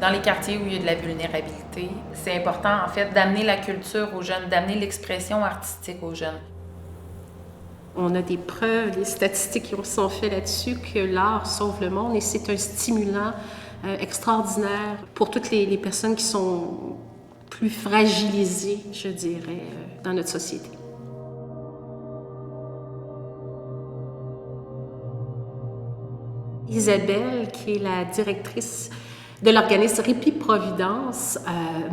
Dans les quartiers où il y a de la vulnérabilité, c'est important en fait d'amener la culture aux jeunes, d'amener l'expression artistique aux jeunes. On a des preuves, des statistiques qui sont faites là-dessus que l'art sauve le monde et c'est un stimulant extraordinaire pour toutes les personnes qui sont plus fragilisées, je dirais, dans notre société. Isabelle, qui est la directrice de l'organisme Répit Providence,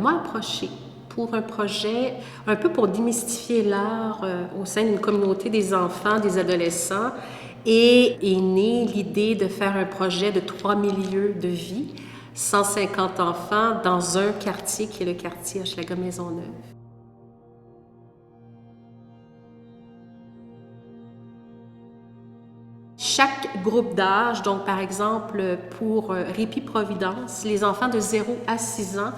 m'a approchée pour un projet, un peu pour démystifier l'art au sein d'une communauté des enfants, des adolescents, et est née l'idée de faire un projet de 3 milieux de vie, 150 enfants dans un quartier qui est le quartier Hochelaga-Maisonneuve. Chaque groupe d'âge, donc par exemple pour Répit Providence, les enfants de 0 à 6 ans,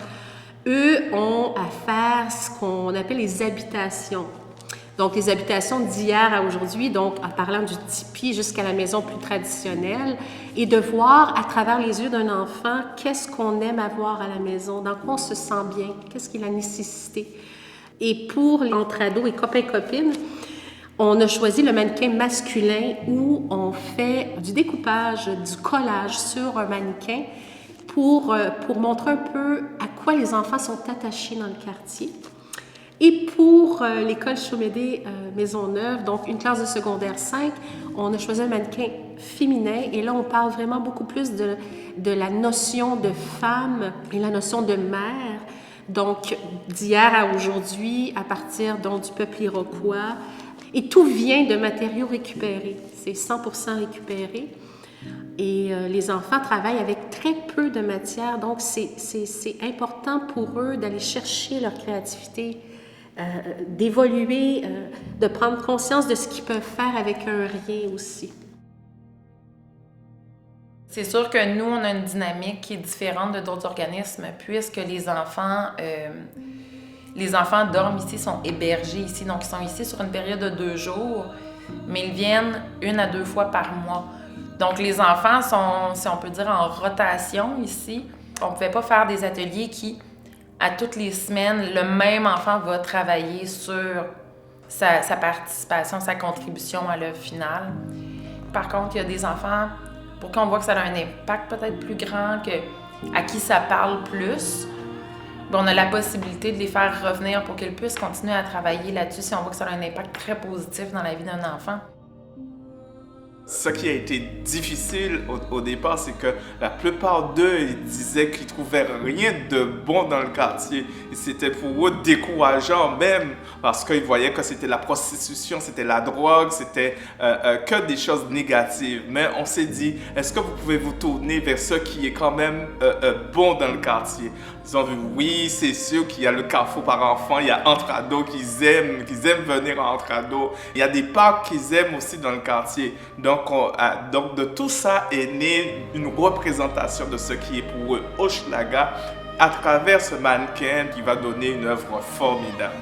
eux ont à faire ce qu'on appelle les habitations. Donc les habitations d'hier à aujourd'hui, donc en parlant du tipi jusqu'à la maison plus traditionnelle, et de voir à travers les yeux d'un enfant qu'est-ce qu'on aime avoir à la maison, dans quoi on se sent bien, qu'est-ce qui est la nécessité. Et pour entre ados et copains-copines, on a choisi le mannequin masculin où on fait du découpage, du collage sur un mannequin pour montrer un peu à quoi les enfants sont attachés dans le quartier. Et pour l'école Chaumédé Maisonneuve, donc une classe de secondaire 5, on a choisi un mannequin féminin et là on parle vraiment beaucoup plus de la notion de femme et la notion de mère. Donc d'hier à aujourd'hui, à partir donc, du peuple iroquois, et tout vient de matériaux récupérés, c'est 100% récupéré. Et les enfants travaillent avec très peu de matière, donc c'est important pour eux d'aller chercher leur créativité, d'évoluer, de prendre conscience de ce qu'ils peuvent faire avec un rien aussi. C'est sûr que nous, on a une dynamique qui est différente de d'autres organismes, puisque les enfants dorment ici, sont hébergés ici, donc ils sont ici sur une période de 2 jours, mais ils viennent 1 à 2 fois par mois. Donc les enfants sont, si on peut dire, en rotation ici. On ne pouvait pas faire des ateliers qui, à toutes les semaines, le même enfant va travailler sur sa participation, sa contribution à l'œuvre finale. Par contre, il y a des enfants pour qu'on voit que ça a un impact peut-être plus grand, à qui ça parle plus. On a la possibilité de les faire revenir pour qu'ils puissent continuer à travailler là-dessus si on voit que ça a un impact très positif dans la vie d'un enfant. Ce qui a été difficile au départ, c'est que la plupart d'eux disaient qu'ils trouvaient rien de bon dans le quartier. Et c'était pour eux décourageant même, parce qu'ils voyaient que c'était la prostitution, c'était la drogue, c'était que des choses négatives. Mais on s'est dit, est-ce que vous pouvez vous tourner vers ce qui est quand même bon dans le quartier? Ils ont vu, oui, c'est sûr qu'il y a le carrefour par enfant, il y a entre ados qu'ils aiment venir entre ados. Il y a des parcs qu'ils aiment aussi dans le quartier. Donc de tout ça est née une représentation de ce qui est pour eux Hochelaga à travers ce mannequin qui va donner une œuvre formidable.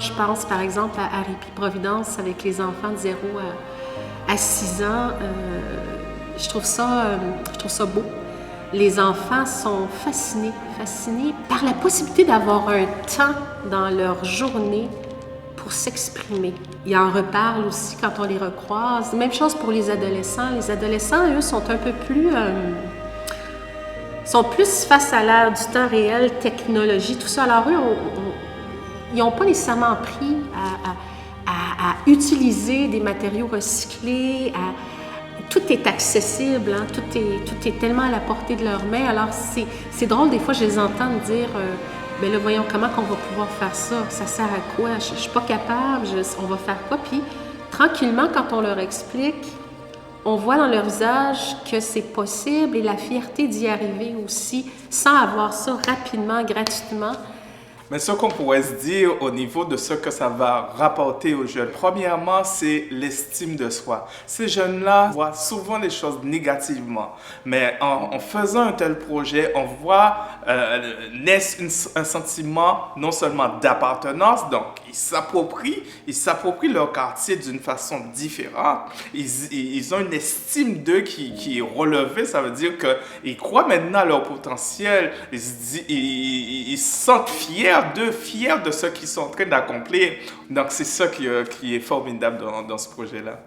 Je pense par exemple à Répit Providence avec les enfants de 0 à 6 ans. Je trouve ça beau. Les enfants sont fascinés par la possibilité d'avoir un temps dans leur journée pour s'exprimer. Ils en reparlent aussi quand on les recroise. Même chose pour les adolescents. Les adolescents, eux, sont un peu plus... sont plus face à l'ère du temps réel, technologie, tout ça. Alors eux, ils n'ont pas nécessairement appris à utiliser des matériaux recyclés, tout est accessible, hein? Tout est tellement à la portée de leurs mains. Alors, c'est drôle, des fois, je les entends me dire ben là, voyons, comment qu'on va pouvoir faire ça? Ça sert à quoi? Je ne suis pas capable, on va faire quoi? Puis, tranquillement, quand on leur explique, on voit dans leur visage que c'est possible et la fierté d'y arriver aussi, sans avoir ça rapidement, gratuitement. Mais ce qu'on pourrait se dire au niveau de ce que ça va rapporter aux jeunes, premièrement, c'est l'estime de soi. Ces jeunes-là voient souvent les choses négativement, mais en faisant un tel projet, on voit naître un sentiment non seulement d'appartenance, donc ils s'approprient leur quartier d'une façon différente. Ils ont une estime d'eux qui est relevée. Ça veut dire qu'ils croient maintenant à leur potentiel. Ils se sentent fiers d'eux, fiers de ce qu'ils sont en train d'accomplir. Donc, c'est ça qui est formidable dans ce projet-là.